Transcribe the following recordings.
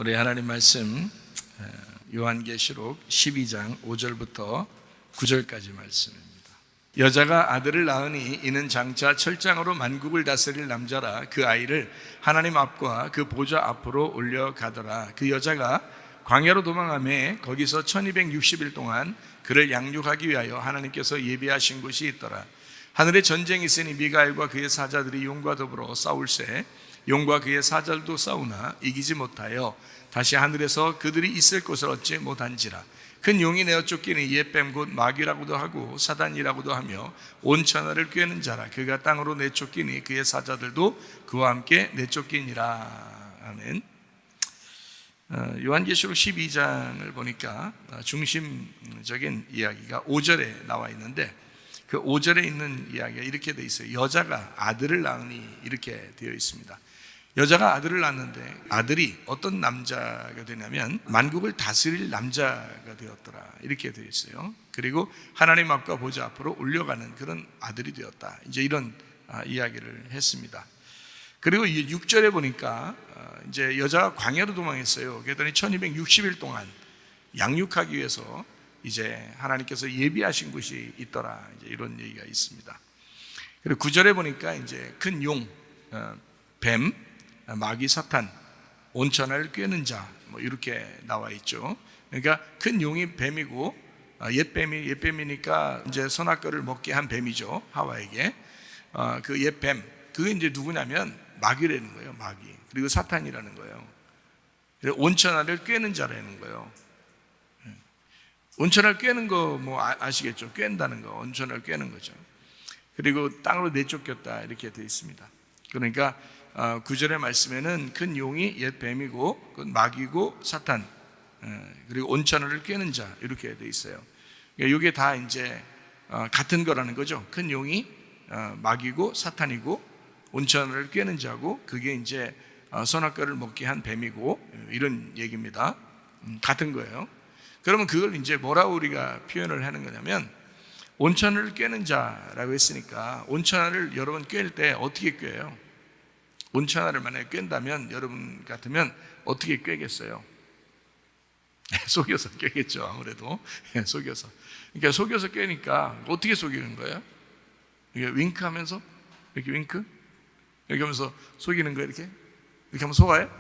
우리 하나님 말씀 요한계시록 12장 5절부터 9절까지 말씀입니다. 여자가 아들을 낳으니 이는 장차 철장으로 만국을 다스릴 남자라. 그 아이를 하나님 앞과 그 보좌 앞으로 올려가더라. 그 여자가 광야로 도망하매 거기서 1260일 동안 그를 양육하기 위하여 하나님께서 예비하신 곳이 있더라. 하늘에 전쟁이 있으니 미가엘과 그의 사자들이 용과 더불어 싸울세. 용과 그의 사자들도 싸우나 이기지 못하여 다시 하늘에서 그들이 있을 곳을 얻지 못한지라. 큰 용이 내어 쫓기니 옛뱀 곧 마귀라고도 하고 사단이라고도 하며 온 천하를 꿰는 자라. 그가 땅으로 내쫓기니 그의 사자들도 그와 함께 내쫓기니라. 아멘. 요한계시록 12장을 보니까 중심적인 이야기가 5절에 나와 있는데, 그 5절에 있는 이야기가 이렇게 되어 있어요. 여자가 아들을 낳으니 이렇게 되어 있습니다. 여자가 아들을 낳았는데 아들이 어떤 남자가 되냐면 만국을 다스릴 남자가 되었더라, 이렇게 되어 있어요. 그리고 하나님 앞과 보좌 앞으로 올려가는 그런 아들이 되었다, 이제 이런 이야기를 했습니다. 그리고 6절에 보니까 이제 여자가 광야로 도망했어요. 그랬더니 1260일 동안 양육하기 위해서 이제 하나님께서 예비하신 곳이 있더라, 이제 이런 얘기가 있습니다. 그리고 9절에 보니까 이제 큰 용, 뱀, 마귀, 사탄, 온 천하를 꿰는 자, 뭐 이렇게 나와 있죠. 그러니까 큰 용이 뱀이고 옛뱀이니까 이제 선악과를 먹게 한 뱀이죠, 하와에게. 그 옛뱀, 그게 이제 누구냐면 마귀라는 거예요, 마귀. 그리고 사탄이라는 거예요. 온 천하를 꿰는 자라는 거예요. 온천을 꿰는 거 뭐 아시겠죠? 꿰는다는 거, 온천을 꿰는 거죠. 그리고 땅으로 내쫓겼다, 이렇게 되어 있습니다. 그러니까 9절의 말씀에는 큰 용이 옛 뱀이고 마귀고 사탄, 그리고 온천을 꿰는 자, 이렇게 되어 있어요. 이게 다 이제 같은 거라는 거죠. 큰 용이 마귀고 사탄이고 온천을 꿰는 자고, 그게 이제 선악과를 먹게 한 뱀이고, 이런 얘기입니다. 같은 거예요. 그러면 그걸 이제 뭐라고 우리가 표현을 하는 거냐면, 온천을 꿰는 자라고 했으니까 온천을 여러분 꿰일 때 어떻게 꿰요? 온천을 만약에 꿰다면 여러분 같으면 어떻게 꿰겠어요? 속여서 꿰겠죠, 아무래도. 속여서. 그러니까 속여서 꿰니까 어떻게 속이는 거예요? 이게 윙크하면서 이렇게 윙크? 이렇게 하면서 속이는 거예요, 이렇게? 이렇게 하면 속아요?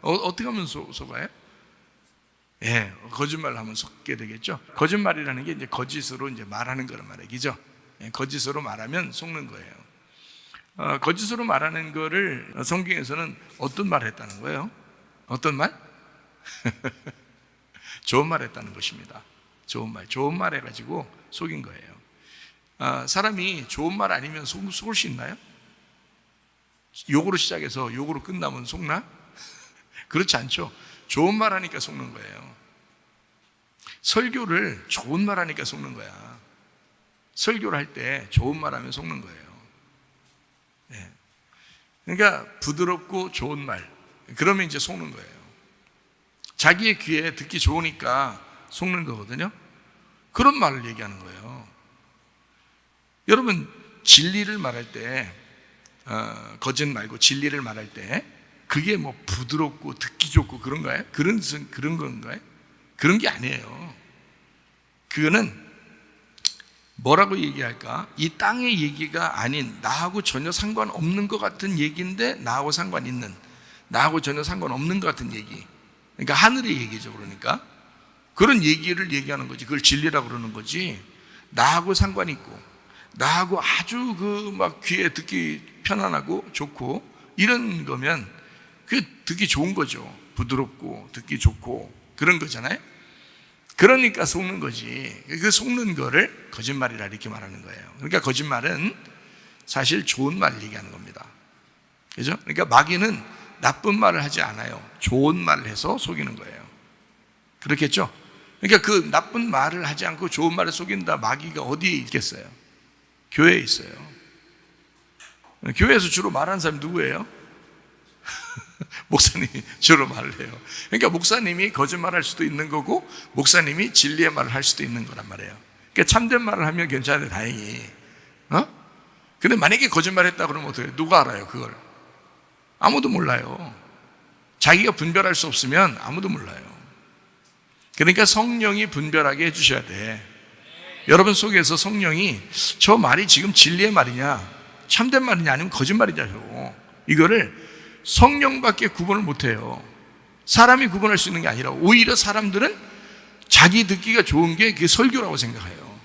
어떻게 하면 속아요? 예, 거짓말을 하면 속게 되겠죠. 거짓말이라는 게 이제 거짓으로 이제 말하는 거란 말이죠. 예, 거짓으로 말하면 속는 거예요. 거짓으로 말하는 거를 성경에서는 어떤 말을 했다는 거예요? 어떤 말? 좋은 말 했다는 것입니다. 좋은 말 해가지고 속인 거예요. 사람이 좋은 말 아니면 속을 수 있나요? 욕으로 시작해서 욕으로 끝나면 속나? 그렇지 않죠. 좋은 말 하니까 속는 거예요. 설교를 좋은 말 하니까 속는 거야. 설교를 할 때 좋은 말 하면 속는 거예요. 네. 그러니까 부드럽고 좋은 말, 그러면 이제 속는 거예요. 자기의 귀에 듣기 좋으니까 속는 거거든요. 그런 말을 얘기하는 거예요. 여러분, 진리를 말할 때, 거짓 말고 진리를 말할 때 그게 뭐 부드럽고 듣기 좋고 그런가요? 그런 건가요? 그런 게 아니에요. 그거는 뭐라고 얘기할까? 이 땅의 얘기가 아닌, 나하고 전혀 상관없는 것 같은 얘기인데 나하고 상관 있는, 나하고 전혀 상관없는 것 같은 얘기. 그러니까 하늘의 얘기죠. 그러니까 그런 얘기를 얘기하는 거지. 그걸 진리라고 그러는 거지. 나하고 상관 있고, 나하고 아주 막 귀에 듣기 편안하고 좋고 이런 거면 그게 듣기 좋은 거죠. 부드럽고 듣기 좋고 그런 거잖아요. 그러니까 속는 거지. 그 속는 거를 거짓말이라 이렇게 말하는 거예요. 그러니까 거짓말은 사실 좋은 말을 얘기하는 겁니다. 그죠? 그러니까 마귀는 나쁜 말을 하지 않아요. 좋은 말을 해서 속이는 거예요. 그렇겠죠? 그러니까 그 나쁜 말을 하지 않고 좋은 말을 속인다, 마귀가 어디에 있겠어요? 교회에 있어요. 교회에서 주로 말하는 사람이 누구예요? 목사님이 주로 말을 해요. 그러니까 목사님이 거짓말할 수도 있는 거고, 목사님이 진리의 말을 할 수도 있는 거란 말이에요. 그러니까 참된 말을 하면 괜찮아요, 다행히. 근데 만약에 거짓말 했다 그러면 어떻게 해요? 누가 알아요, 그걸? 아무도 몰라요. 자기가 분별할 수 없으면 아무도 몰라요. 그러니까 성령이 분별하게 해주셔야 돼. 여러분 속에서 성령이 저 말이 지금 진리의 말이냐, 참된 말이냐, 아니면 거짓말이냐, 이거를 성령밖에 구분을 못해요. 사람이 구분할 수 있는 게 아니라 오히려 사람들은 자기 듣기가 좋은 게 그게 설교라고 생각해요.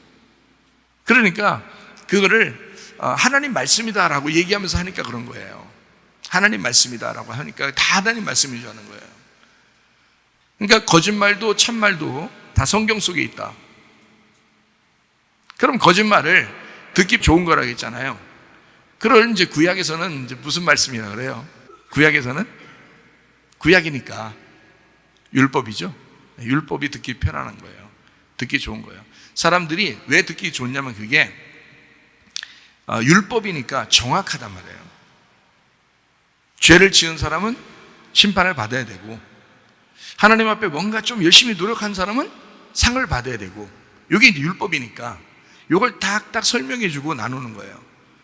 그러니까 그거를 하나님 말씀이다라고 얘기하면서 하니까 그런 거예요. 하나님 말씀이다라고 하니까 다 하나님 말씀이라는 거예요. 그러니까 거짓말도 참말도 다 성경 속에 있다. 그럼 거짓말을 듣기 좋은 거라고 했잖아요. 그걸 이제 구약에서는 이제 무슨 말씀이라 그래요? 구약에서는 구약이니까 율법이죠. 율법이 듣기 편안한 거예요. 듣기 좋은 거예요. 사람들이 왜 듣기 좋냐면 그게 율법이니까 정확하단 말이에요. 죄를 지은 사람은 심판을 받아야 되고, 하나님 앞에 뭔가 좀 열심히 노력한 사람은 상을 받아야 되고, 이게 이제 율법이니까 이걸 딱딱 설명해 주고 나누는 거예요.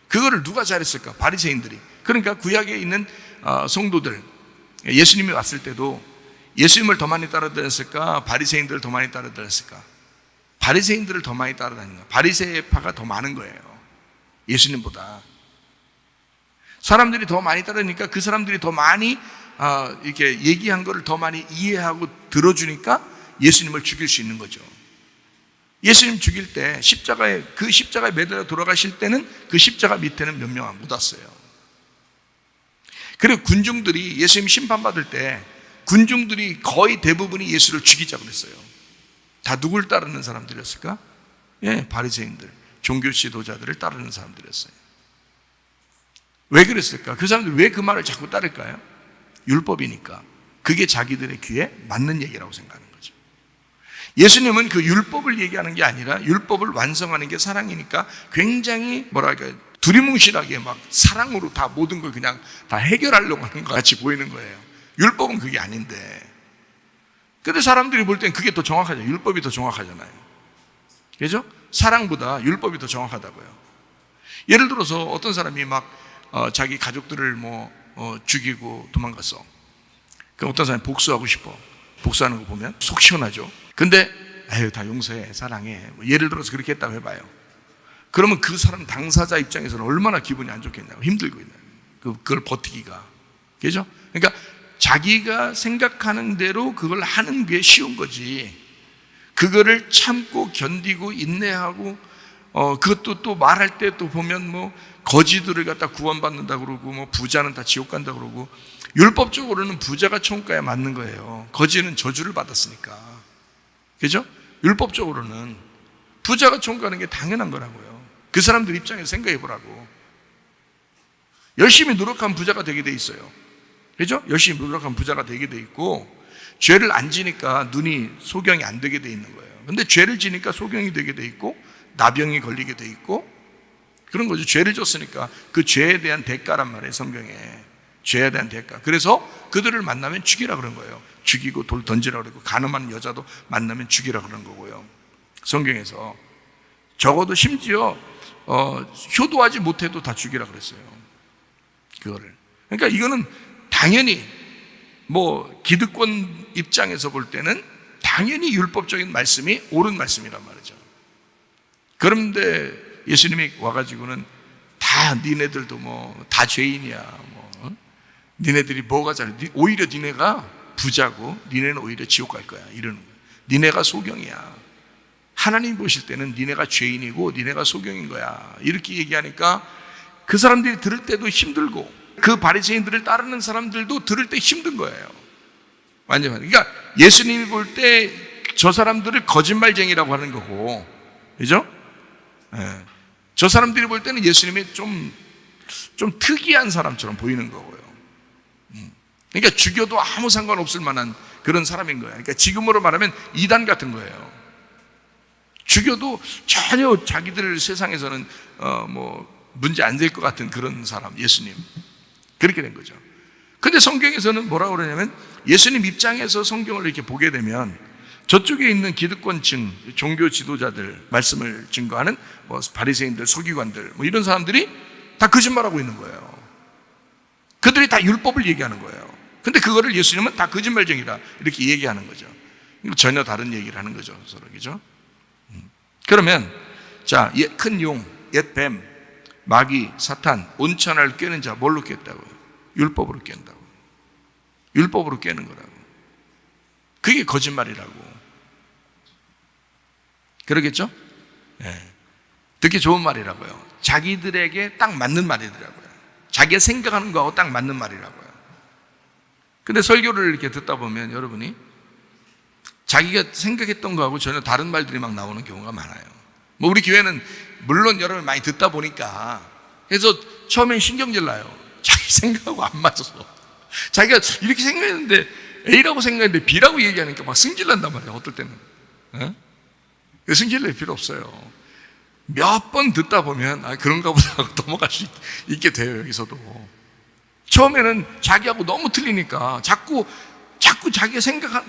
그거를 누가 잘했을까? 바리새인들이. 그러니까 구약에 있는 성도들, 예수님이 왔을 때도 예수님을 더 많이 따라다녔을까? 바리새인들을 더 많이 따라다녔을까? 바리새인들을 더 많이 따라다니는 거예요. 바리새파가 더 많은 거예요. 예수님보다. 사람들이 더 많이 따르니까 그 사람들이 더 많이 이렇게 얘기한 거를 더 많이 이해하고 들어주니까 예수님을 죽일 수 있는 거죠. 예수님 죽일 때 그 십자가에 매달려 돌아가실 때는 그 십자가 밑에는 몇 명 못 왔어요. 그리고 군중들이 예수님 심판받을 때 군중들이 거의 대부분이 예수를 죽이자고 그랬어요. 다 누굴 따르는 사람들이었을까? 예, 바리새인들, 종교 지도자들을 따르는 사람들이었어요. 왜 그랬을까? 그 사람들이 왜 그 말을 자꾸 따를까요? 율법이니까. 그게 자기들의 귀에 맞는 얘기라고 생각하는 거죠. 예수님은 그 율법을 얘기하는 게 아니라 율법을 완성하는 게 사랑이니까 굉장히 두리뭉실하게 막 사랑으로 다 모든 걸 그냥 다 해결하려고 하는 것 같이 보이는 거예요. 율법은 그게 아닌데. 근데 사람들이 볼 땐 그게 더 정확하죠. 율법이 더 정확하잖아요. 그죠? 사랑보다 율법이 더 정확하다고요. 예를 들어서 어떤 사람이 막 자기 가족들을 죽이고 도망갔어. 그럼 어떤 사람이 복수하고 싶어. 복수하는 거 보면 속 시원하죠. 근데 다 용서해, 사랑해. 예를 들어서 그렇게 했다고 해봐요. 그러면 그 사람 당사자 입장에서는 얼마나 기분이 안 좋겠냐고, 힘들고 있는 그걸 버티기가. 그죠? 그러니까 자기가 생각하는 대로 그걸 하는 게 쉬운 거지. 그거를 참고 견디고 인내하고 그것도 또 말할 때 또 보면 거지들을 갖다 구원받는다 그러고 부자는 다 지옥 간다 그러고, 율법적으로는 부자가 천국 가야 맞는 거예요. 거지는 저주를 받았으니까. 그죠? 율법적으로는 부자가 천국 가는 게 당연한 거라고요. 그 사람들 입장에서 생각해 보라고. 열심히 노력한 부자가 되게 돼 있어요. 그죠? 열심히 노력한 부자가 되게 돼 있고, 죄를 안 지니까 눈이 소경이 안 되게 돼 있는 거예요. 근데 죄를 지니까 소경이 되게 돼 있고 나병이 걸리게 돼 있고 그런 거죠. 죄를 졌으니까 그 죄에 대한 대가란 말이에요. 성경에 죄에 대한 대가. 그래서 그들을 만나면 죽이라 그런 거예요. 죽이고 돌 던지라 그러고, 간음하는 여자도 만나면 죽이라 그런 거고요. 성경에서 적어도 심지어 효도하지 못해도 다 죽이라 그랬어요. 그거를. 그러니까 이거는 당연히 기득권 입장에서 볼 때는 당연히 율법적인 말씀이 옳은 말씀이란 말이죠. 그런데 예수님이 와가지고는 다 니네들도 다 죄인이야. 니네들이 뭐가 잘해? 오히려 니네가 부자고 니네는 오히려 지옥 갈 거야. 이러는 거야. 니네가 소경이야. 하나님 보실 때는 니네가 죄인이고 니네가 소경인 거야. 이렇게 얘기하니까 그 사람들이 들을 때도 힘들고 그 바리새인들을 따르는 사람들도 들을 때 힘든 거예요. 완전. 그러니까 예수님이 볼 때 저 사람들을 거짓말쟁이라고 하는 거고, 그죠? 네. 저 사람들이 볼 때는 예수님이 좀 특이한 사람처럼 보이는 거고요. 그러니까 죽여도 아무 상관없을 만한 그런 사람인 거예요. 그러니까 지금으로 말하면 이단 같은 거예요. 죽여도 전혀 자기들 세상에서는 문제 안 될 것 같은 그런 사람, 예수님. 그렇게 된 거죠. 근데 성경에서는 뭐라고 그러냐면, 예수님 입장에서 성경을 이렇게 보게 되면 저쪽에 있는 기득권층, 종교 지도자들, 말씀을 증거하는 바리새인들, 서기관들, 이런 사람들이 다 거짓말하고 있는 거예요. 그들이 다 율법을 얘기하는 거예요. 근데 그거를 예수님은 다 거짓말쟁이다 이렇게 얘기하는 거죠. 전혀 다른 얘기를 하는 거죠, 서로. 그죠? 그러면 자, 큰 용, 옛 뱀, 마귀, 사탄, 온천을 깨는 자 뭘로 깼다고요? 율법으로 깬다고. 율법으로 깨는 거라고. 그게 거짓말이라고. 그러겠죠? 네. 듣기 좋은 말이라고요. 자기들에게 딱 맞는 말이더라고요. 자기가 생각하는 거하고 딱 맞는 말이라고요. 근데 설교를 이렇게 듣다 보면 여러분이 자기가 생각했던 거하고 전혀 다른 말들이 막 나오는 경우가 많아요. 뭐 우리 교회는 물론 여러분 많이 듣다 보니까 그래서 처음엔 신경질 나요. 자기 생각하고 안 맞아서. 자기가 이렇게 생각했는데 A라고 생각했는데 B라고 얘기하니까 막 승질난단 말이에요. 어떨 때는. 승질낼 필요 없어요. 몇 번 듣다 보면 그런가 보다 하고 넘어갈 수 있게 돼요. 여기서도 처음에는 자기하고 너무 틀리니까 자꾸 자기가 생각한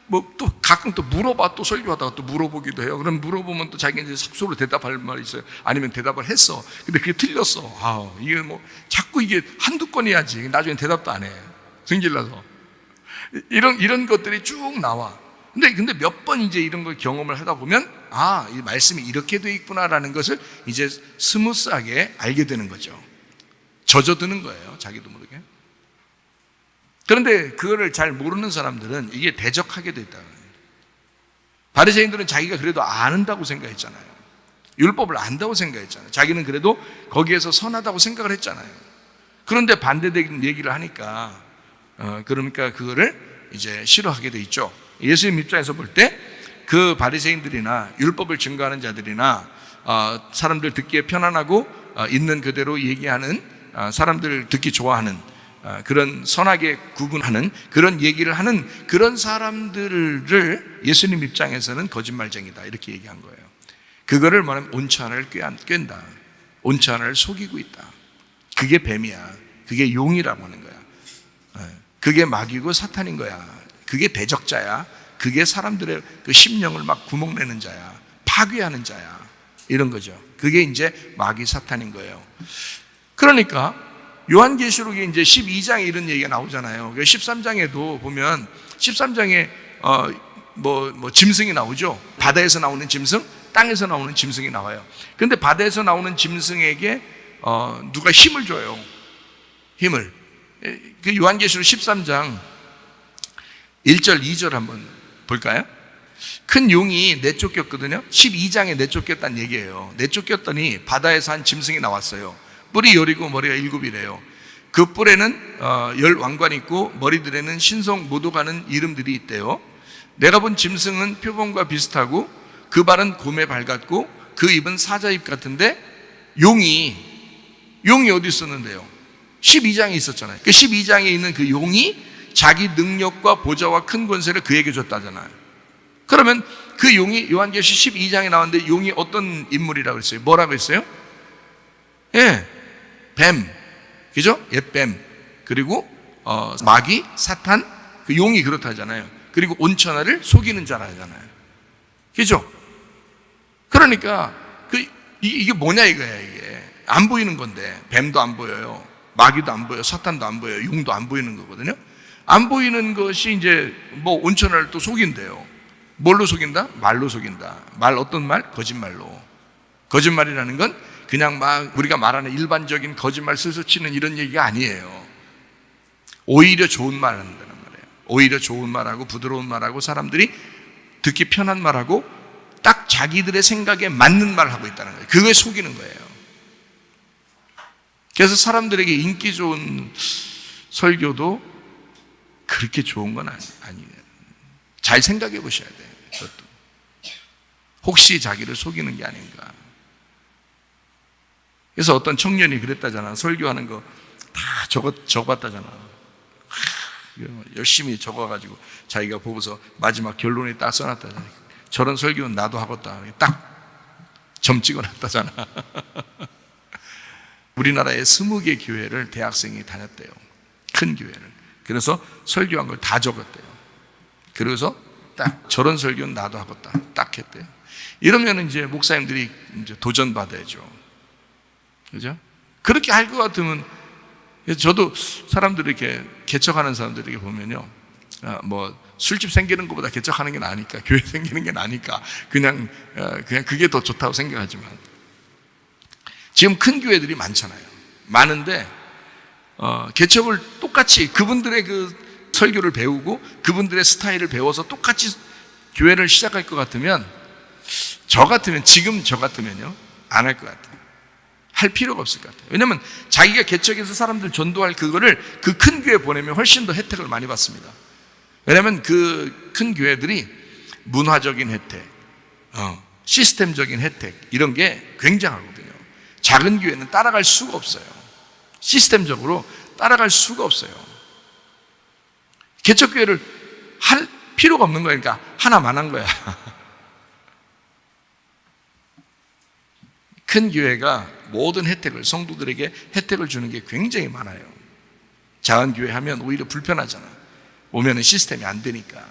뭐 또 가끔 또 물어봐. 또 설교하다가 또 물어보기도 해요. 그럼 물어보면 또 자기가 이제 삽소로 대답할 말이 있어요. 아니면 대답을 했어. 근데 그게 틀렸어. 이게 뭐 자꾸 이게 한두 건 해야지. 나중에 대답도 안 해. 승질나서. 이런 것들이 쭉 나와. 근데 몇 번 이제 이런 걸 경험을 하다 보면 이 말씀이 이렇게 돼 있구나라는 것을 이제 스무스하게 알게 되는 거죠. 젖어드는 거예요. 자기도 모르게. 그런데 그거를 잘 모르는 사람들은 이게 대적하게 됐다는 거예요. 바리새인들은 자기가 그래도 안다고 생각했잖아요. 율법을 안다고 생각했잖아요. 자기는 그래도 거기에서 선하다고 생각을 했잖아요. 그런데 반대되는 얘기를 하니까 그러니까 그거를 이제 싫어하게 돼 있죠. 예수님 입장에서 볼 때 그 바리새인들이나 율법을 증거하는 자들이나 사람들 듣기에 편안하고 있는 그대로 얘기하는 사람들 듣기 좋아하는 그런 선하게 구분하는 그런 얘기를 하는 그런 사람들을 예수님 입장에서는 거짓말쟁이다 이렇게 얘기한 거예요. 그거를 말하면 온천을 꿰다. 온천을 속이고 있다. 그게 뱀이야. 그게 용이라고 하는 거야. 그게 마귀고 사탄인 거야. 그게 대적자야. 그게 사람들의 그 심령을 막 구멍내는 자야. 파괴하는 자야. 이런 거죠. 그게 이제 마귀 사탄인 거예요. 그러니까 요한계시록에 이제 12장에 이런 얘기가 나오잖아요. 13장에도 보면 13장에 뭐 짐승이 나오죠. 바다에서 나오는 짐승, 땅에서 나오는 짐승이 나와요. 그런데 바다에서 나오는 짐승에게 누가 힘을 줘요. 힘을. 그 요한계시록 13장 1절, 2절 한번 볼까요? 큰 용이 내쫓겼거든요. 12장에 내쫓겼다는 얘기예요. 내쫓겼더니 바다에서 한 짐승이 나왔어요. 뿔이 10이고 머리가 7이래요. 그 뿔에는 10 왕관이 있고 머리들에는 신성 모독하는 이름들이 있대요. 내가 본 짐승은 표범과 비슷하고 그 발은 곰의 발 같고 그 입은 사자입 같은데 용이 어디 있었는데요? 12장에 있었잖아요. 그 12장에 있는 그 용이 자기 능력과 보좌와 큰 권세를 그에게 줬다잖아요. 그러면 그 용이 요한계시록 12장에 나왔는데 용이 어떤 인물이라고 했어요? 뭐라고 했어요? 뱀, 그죠? 옛뱀. 그리고 마귀, 사탄, 그 용이 그렇다잖아요. 그리고 온천하를 속이는 자라잖아요. 그죠? 그러니까 이게 뭐냐 이거야. 이게 안 보이는 건데 뱀도 안 보여요. 마귀도 안 보여요. 사탄도 안 보여요. 용도 안 보이는 거거든요. 안 보이는 것이 이제 뭐 온천하를 또 속인대요. 뭘로 속인다? 말로 속인다. 말 어떤 말? 거짓말로. 거짓말이라는 건 그냥 막 우리가 말하는 일반적인 거짓말 슬슬 치는 이런 얘기가 아니에요. 오히려 좋은 말 한다는 말이에요. 오히려 좋은 말하고 부드러운 말하고 사람들이 듣기 편한 말하고 딱 자기들의 생각에 맞는 말 하고 있다는 거예요. 그거에 속이는 거예요. 그래서 사람들에게 인기 좋은 설교도 그렇게 좋은 건 아니에요. 잘 생각해 보셔야 돼요. 그것도. 혹시 자기를 속이는 게 아닌가. 그래서 어떤 청년이 그랬다잖아. 설교하는 거 다 적어봤다잖아. 열심히 적어가지고 자기가 보고서 마지막 결론에 딱 써놨다잖아. 저런 설교는 나도 하겠다. 딱 점 찍어놨다잖아. 우리나라에 20개 교회를 대학생이 다녔대요. 큰 교회를. 그래서 설교한 걸 다 적었대요. 그래서 딱 저런 설교는 나도 하겠다. 딱 했대요. 이러면 이제 목사님들이 이제 도전받아야죠. 그죠? 그렇게 할 것 같으면 그래서 저도 사람들이 이렇게 개척하는 사람들에게 보면요, 뭐 술집 생기는 것보다 개척하는 게 나으니까, 교회 생기는 게 나으니까 그냥 그게 더 좋다고 생각하지만, 지금 큰 교회들이 많잖아요. 많은데 개척을 똑같이 그분들의 그 설교를 배우고 그분들의 스타일을 배워서 똑같이 교회를 시작할 것 같으면, 지금 저 같으면요 안 할 것 같아요. 할 필요가 없을 것 같아요. 왜냐하면 자기가 개척해서 사람들 전도할 그거를 그 큰 교회에 보내면 훨씬 더 혜택을 많이 받습니다. 왜냐하면 그 큰 교회들이 문화적인 혜택, 시스템적인 혜택, 이런 게 굉장하거든요. 작은 교회는 따라갈 수가 없어요. 시스템적으로 따라갈 수가 없어요. 개척교회를 할 필요가 없는 거니까 하나만 한 거야. 큰 교회가 모든 혜택을, 성도들에게 혜택을 주는 게 굉장히 많아요. 작은 교회 하면 오히려 불편하잖아. 오면은 시스템이 안 되니까.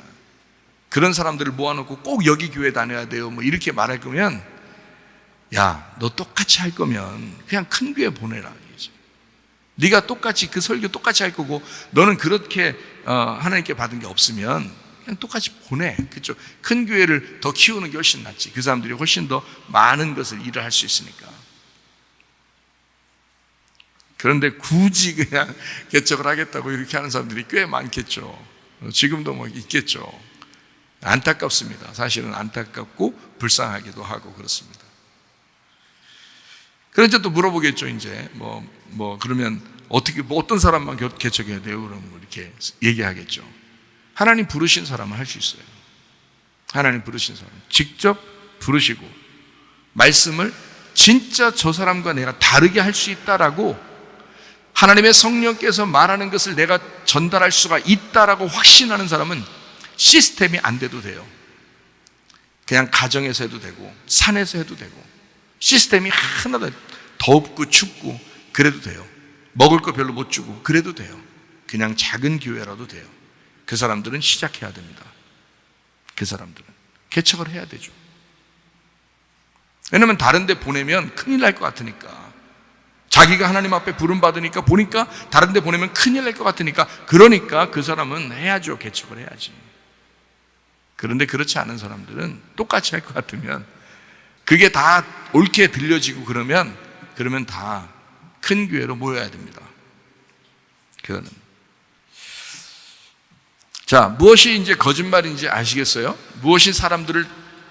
그런 사람들을 모아놓고 꼭 여기 교회 다녀야 돼요, 뭐 이렇게 말할 거면, 야, 너 똑같이 할 거면 그냥 큰 교회 보내라. 네가 똑같이 그 설교 똑같이 할 거고, 너는 그렇게 하나님께 받은 게 없으면 그냥 똑같이 보내. 그쪽 큰 교회를 더 키우는 게 훨씬 낫지. 그 사람들이 훨씬 더 많은 것을 일을 할 수 있으니까. 그런데 굳이 그냥 개척을 하겠다고 이렇게 하는 사람들이 꽤 많겠죠. 지금도 뭐 있겠죠. 안타깝습니다. 사실은 안타깝고 불쌍하기도 하고 그렇습니다. 그래서 또 물어보겠죠. 이제 그러면 어떻게, 어떤 사람만 개척해야 돼요? 그러면 이렇게 얘기하겠죠. 하나님 부르신 사람은 할 수 있어요. 하나님 부르신 사람 직접 부르시고 말씀을 진짜 저 사람과 내가 다르게 할 수 있다라고, 하나님의 성령께서 말하는 것을 내가 전달할 수가 있다라고 확신하는 사람은 시스템이 안 돼도 돼요. 그냥 가정에서 해도 되고 산에서 해도 되고, 시스템이 하나도, 덥고 춥고 그래도 돼요. 먹을 거 별로 못 주고 그래도 돼요. 그냥 작은 교회라도 돼요. 그 사람들은 시작해야 됩니다. 그 사람들은 개척을 해야 되죠. 왜냐하면 다른 데 보내면 큰일 날 것 같으니까, 자기가 하나님 앞에 부름받으니까 보니까 다른 데 보내면 큰일 날 것 같으니까, 그러니까 그 사람은 해야죠. 개척을 해야지. 그런데 그렇지 않은 사람들은 똑같이 할 것 같으면, 그게 다 옳게 들려지고 그러면 다 큰 교회로 모여야 됩니다. 그거는. 자, 무엇이 이제 거짓말인지 아시겠어요? 무엇이 사람들을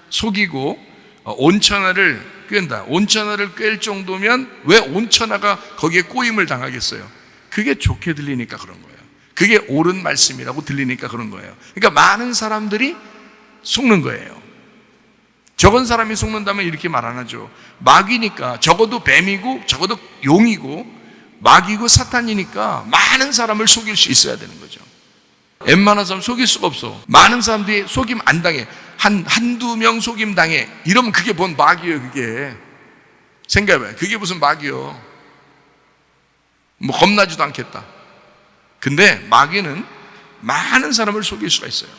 속이고 온천하를 꿰는다. 온천하를 꿰일 정도면 왜 온천하가 거기에 꼬임을 당하겠어요? 그게 좋게 들리니까 그런 거예요. 그게 옳은 말씀이라고 들리니까 그런 거예요. 그러니까 많은 사람들이 속는 거예요. 적은 사람이 속는다면 이렇게 말 안 하죠. 마귀니까, 적어도 뱀이고 적어도 용이고 마귀고 사탄이니까 많은 사람을 속일 수 있어야 되는 거죠. 웬만한 사람 속일 수가 없어. 많은 사람들이 속임 안 당해. 한두 명 속임 당해. 이러면 그게 뭔 마귀예요, 그게. 생각해봐요. 그게 무슨 마귀요. 뭐 겁나지도 않겠다. 근데 마귀는 많은 사람을 속일 수가 있어요.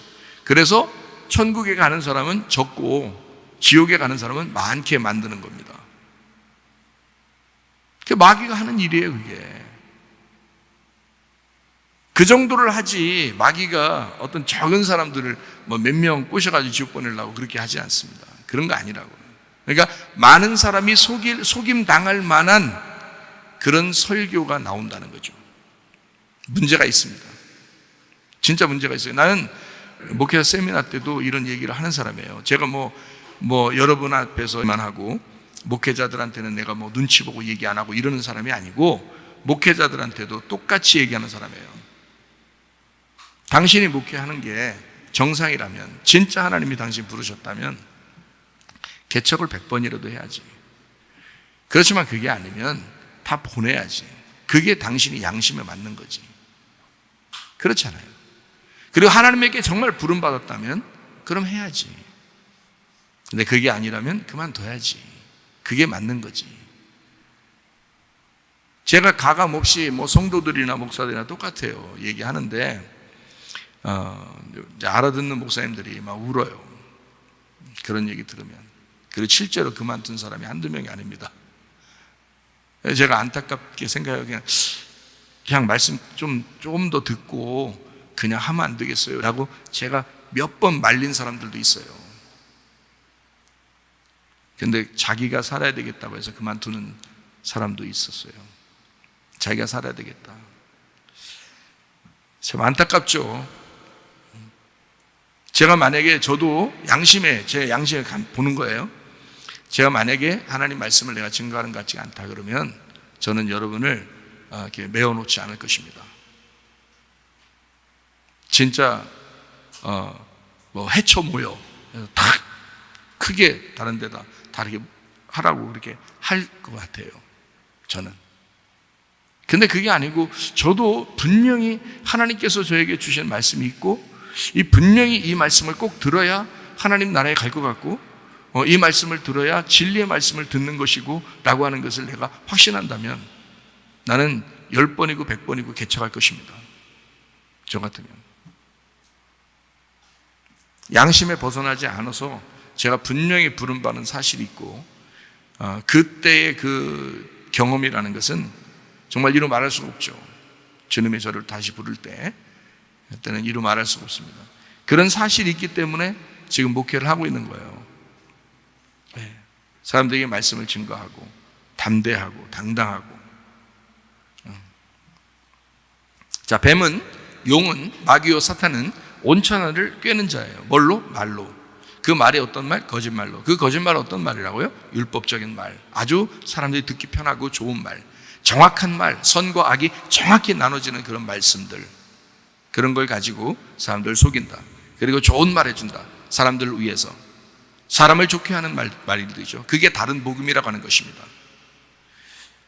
그래서 천국에 가는 사람은 적고 지옥에 가는 사람은 많게 만드는 겁니다. 그게 마귀가 하는 일이에요, 그게. 그 정도를 하지, 마귀가 어떤 적은 사람들을 몇 명 꼬셔가지고 지옥 보내려고 그렇게 하지 않습니다. 그런 거 아니라고. 그러니까 많은 사람이 속임 당할 만한 그런 설교가 나온다는 거죠. 문제가 있습니다. 진짜 문제가 있어요. 나는 목회자 세미나 때도 이런 얘기를 하는 사람이에요. 제가 여러분 앞에서만 하고 목회자들한테는 내가 눈치 보고 얘기 안 하고 이러는 사람이 아니고, 목회자들한테도 똑같이 얘기하는 사람이에요. 당신이 목회하는 게 정상이라면, 진짜 하나님이 당신 부르셨다면 개척을 100번이라도 해야지. 그렇지만 그게 아니면 다 보내야지. 그게 당신이 양심에 맞는 거지. 그렇잖아요. 그리고 하나님에게 정말 부름받았다면 그럼 해야지. 근데 그게 아니라면 그만둬야지. 그게 맞는 거지. 제가 가감 없이 성도들이나 목사들이나 똑같아요. 얘기하는데 알아듣는 목사님들이 막 울어요. 그런 얘기 들으면. 그리고 실제로 그만둔 사람이 한두 명이 아닙니다. 제가 안타깝게 생각해요. 그냥 그냥 말씀 조금 더 듣고 그냥 하면 안 되겠어요? 라고 제가 몇 번 말린 사람들도 있어요. 근데 자기가 살아야 되겠다고 해서 그만두는 사람도 있었어요. 자기가 살아야 되겠다. 참 안타깝죠. 제가 만약에 저도 제 양심에 보는 거예요. 제가 만약에 하나님 말씀을 내가 증거하는 것 같지 않다 그러면 저는 여러분을 이렇게 메어놓지 않을 것입니다. 진짜 해쳐 모여 다 크게 다른 데다 다르게 하라고 그렇게 할 것 같아요. 저는. 근데 그게 아니고 저도 분명히 하나님께서 저에게 주신 말씀이 있고 분명히 이 말씀을 꼭 들어야 하나님 나라에 갈 것 같고 이 말씀을 들어야 진리의 말씀을 듣는 것이고 라고 하는 것을 내가 확신한다면 나는 10번이고 100번이고 개척할 것입니다. 저 같으면. 양심에 벗어나지 않아서 제가 분명히 부름받은 사실이 있고 그때의 그 경험이라는 것은 정말 이루 말할 수가 없죠. 주님이 저를 다시 부를 그때는 이루 말할 수가 없습니다. 그런 사실이 있기 때문에 지금 목회를 하고 있는 거예요. 사람들에게 말씀을 증거하고 담대하고 당당하고. 자, 뱀은, 용은, 마귀요 사탄은 온천하를 꿰는 자예요. 뭘로? 말로. 그 말이 어떤 말? 거짓말로. 그 거짓말은 어떤 말이라고요? 율법적인 말, 아주 사람들이 듣기 편하고 좋은 말, 정확한 말, 선과 악이 정확히 나눠지는 그런 말씀들, 그런 걸 가지고 사람들을 속인다. 그리고 좋은 말 해준다. 사람들을 위해서. 사람을 좋게 하는 말들이죠. 그게 다른 복음이라고 하는 것입니다.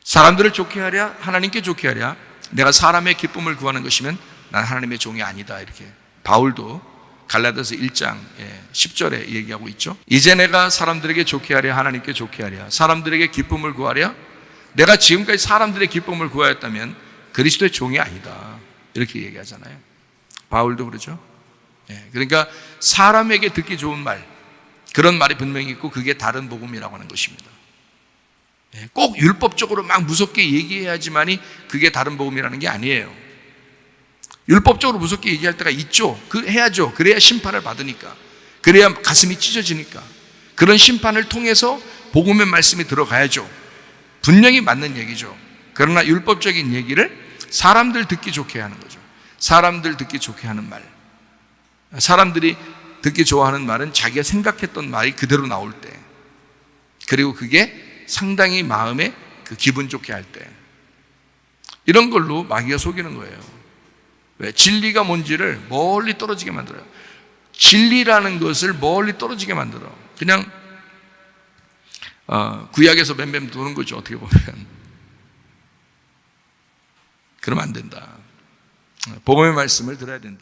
사람들을 좋게 하랴, 하나님께 좋게 하랴, 내가 사람의 기쁨을 구하는 것이면 난 하나님의 종이 아니다. 이렇게 바울도 갈라디아서 1장 10절에 얘기하고 있죠. 이제 내가 사람들에게 좋게 하랴, 하나님께 좋게 하랴, 사람들에게 기쁨을 구하랴. 내가 지금까지 사람들의 기쁨을 구하였다면 그리스도의 종이 아니다. 이렇게 얘기하잖아요. 바울도 그러죠. 그러니까 사람에게 듣기 좋은 말, 그런 말이 분명히 있고 그게 다른 복음이라고 하는 것입니다. 꼭 율법적으로 막 무섭게 얘기해야지만이 그게 다른 복음이라는 게 아니에요. 율법적으로 무섭게 얘기할 때가 있죠. 해야죠. 그래야 심판을 받으니까. 그래야 가슴이 찢어지니까. 그런 심판을 통해서 복음의 말씀이 들어가야죠. 분명히 맞는 얘기죠. 그러나 율법적인 얘기를 사람들 듣기 좋게 하는 거죠. 사람들 듣기 좋게 하는 말. 사람들이 듣기 좋아하는 말은 자기가 생각했던 말이 그대로 나올 때, 그리고 그게 상당히 마음에 기분 좋게 할 때, 이런 걸로 마귀가 속이는 거예요. 왜? 진리가 뭔지를 멀리 떨어지게 만들어요. 진리라는 것을 멀리 떨어지게 만들어. 그냥 구약에서 맴맴 도는 거죠. 어떻게 보면. 그러면 안 된다. 복음의 말씀을 들어야 된다.